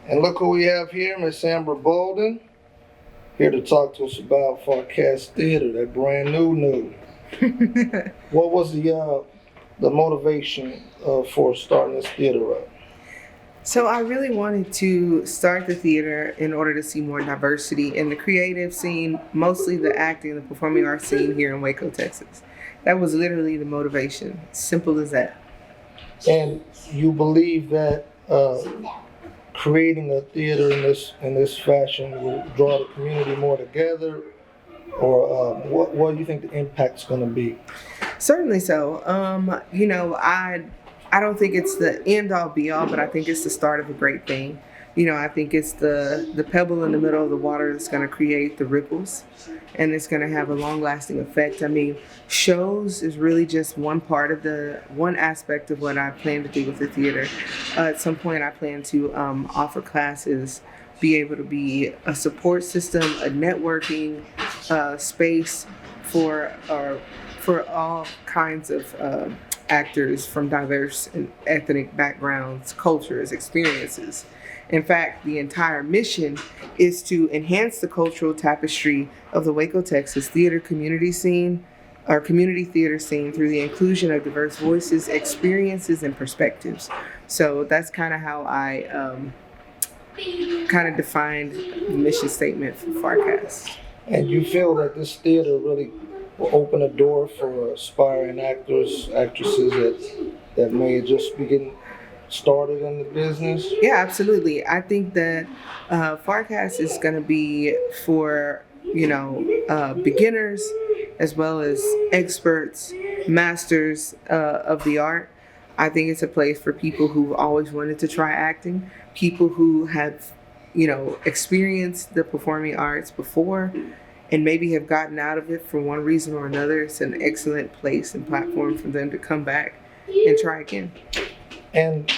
And look who we have here, Miss Amber Bolden, here to talk to us about Farcast Theater, that brand new. What was the motivation for starting this theater up? So I really wanted to start the theater in order to see more diversity in the creative scene, mostly the acting, the performing arts scene here in Waco, Texas. That was literally the motivation. Simple as that. And you believe that creating a theater in this fashion will draw the community more together, or what do you think the impact's going to be? Certainly so. I don't think it's the end all be all, but I think it's the start of a great thing. I think it's the pebble in the middle of the water that's going to create the ripples, and it's going to have a long lasting effect. I mean, shows is really just one aspect of what I plan to do with the theater. At some point, I plan to offer classes, be able to be a support system, a networking space for all kinds of actors from diverse and ethnic backgrounds, cultures, experiences. In fact, the entire mission is to enhance the cultural tapestry of the Waco, Texas theater community scene, our community theater scene, through the inclusion of diverse voices, experiences, and perspectives. So that's kind of how I kind of defined the mission statement for Farcast. And you feel that this theater really will open a door for aspiring actors, actresses that may just be getting started in the business? Yeah, absolutely. I think that Farcast is going to be for beginners as well as experts, masters of the art. I think it's a place for people who've always wanted to try acting, people who have experienced the performing arts before and maybe have gotten out of it for one reason or another. It's an excellent place and platform for them to come back and try again. And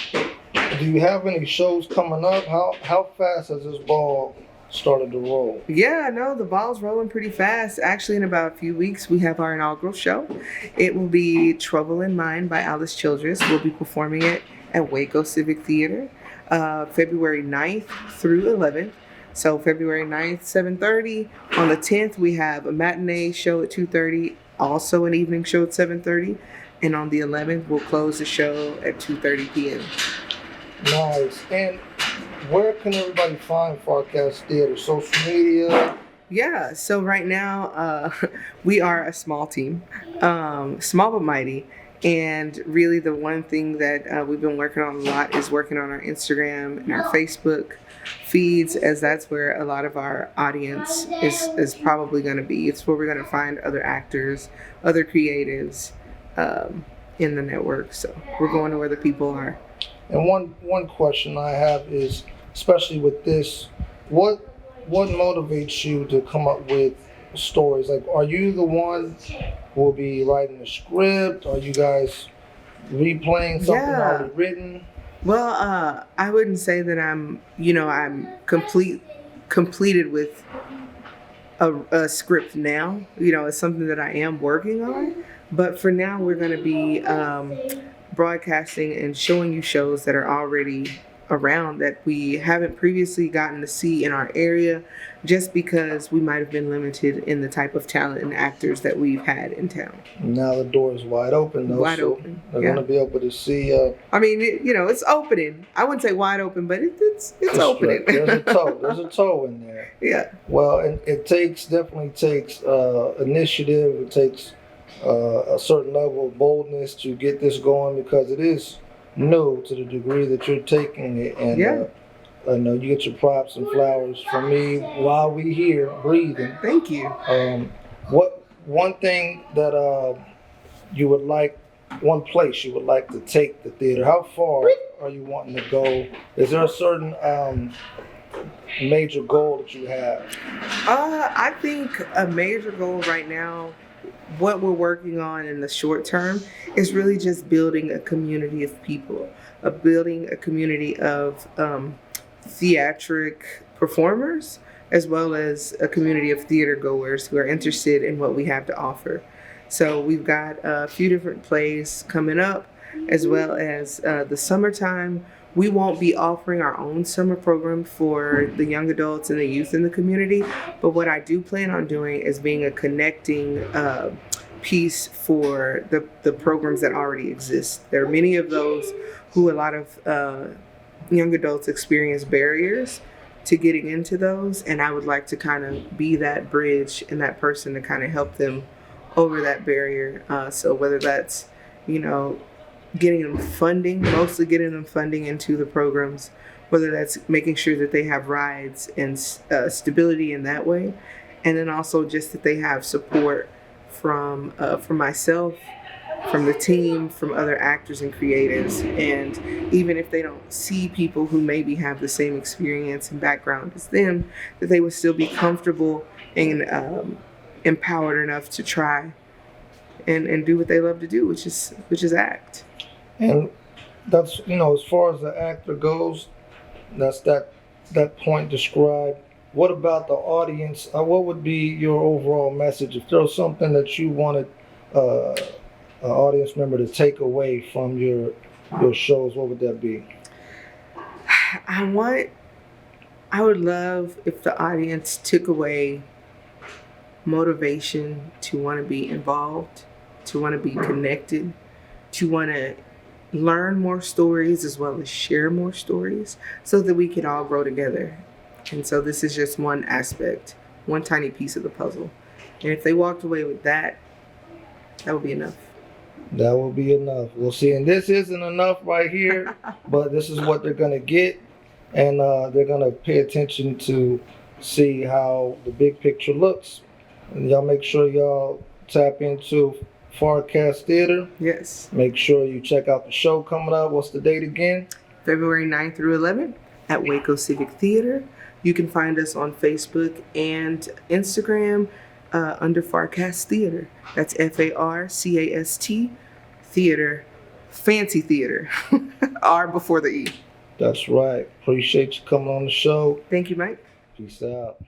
do you have any shows coming up? How fast has this ball started to roll? Yeah, no, the ball's rolling pretty fast. Actually, in about a few weeks, we have our inaugural show. It will be Trouble in Mind by Alice Childress. We'll be performing it at Waco Civic Theater, February 9th through 11th. So February 9th, 7:30. On the 10th, we have a matinee show at 2:30, also an evening show at 7:30. And on the 11th, we'll close the show at 2:30 p.m. Nice. And where can everybody find Farcast Theater? Social media? Yeah, so right now, we are a small team, small but mighty. And really the one thing that we've been working on a lot is working on our Instagram and our Facebook feeds, as that's where a lot of our audience is probably going to be. It's where we're going to find other actors, other creatives in the network. So we're going to where the people are. And one question I have is, especially with this, what motivates you to come up with stories? Like, are you the one who will be writing the script? Are you guys replaying something already written? Well, I wouldn't say that I'm completed with a script now. It's something that I am working on. But for now, we're going to be broadcasting and showing you shows that are already around that we haven't previously gotten to see in our area, just because we might have been limited in the type of talent and actors that we've had in town. Now the door is wide open, though. Wide open. They're going to be able to see. I mean, it's opening. I wouldn't say wide open, but it's opening. There's a toe. There's a toe in there. Yeah. Well, and it definitely takes initiative. It takes a certain level of boldness to get this going, because it is new to the degree that you're taking it. And you get your props and flowers from me while we here breathing. Thank you. What one thing that you would like, one place you would like to take the theater? How far are you wanting to go? Is there a certain major goal that you have? I think a major goal right now, what we're working on in the short term, is really just building a community of people, building a community of theatric performers, as well as a community of theater goers who are interested in what we have to offer. So we've got a few different plays coming up, as well as the summertime. we won't be offering our own summer program for the young adults and the youth in the community. But what I do plan on doing is being a connecting piece for the programs that already exist. There are many of those who a lot of young adults experience barriers to getting into those, and I would like to kind of be that bridge and that person to kind of help them over that barrier. So whether that's, you know, getting them funding, mostly getting them funding into the programs, whether that's making sure that they have rides and stability in that way, and then also just that they have support from myself, from the team, from other actors and creatives, and even if they don't see people who maybe have the same experience and background as them, that they would still be comfortable and empowered enough to try and do what they love to do, which is act. And that's, you know, as far as the actor goes, that's that point described. What about the audience? What would be your overall message if there was something that you wanted an audience member to take away from your shows? What would that be? I would love if the audience took away motivation to want to be involved, to want to be connected, to want to learn more stories as well as share more stories so that we can all grow together. And so this is just one aspect, one tiny piece of the puzzle. And if they walked away with that, that would be enough. That will be enough. We'll see. And this isn't enough right here, but this is what they're going to get. And they're going to pay attention to see how the big picture looks. And y'all make sure y'all tap into Farcast Theater. Yes. Make sure you check out the show coming up. What's the date again? February 9th through 11th at Waco Civic Theater. You can find us on Facebook and Instagram under Farcast Theater. That's FARCAST Theater, fancy theater. R before the E. That's right. Appreciate you coming on the show. Thank you, Mike. Peace out.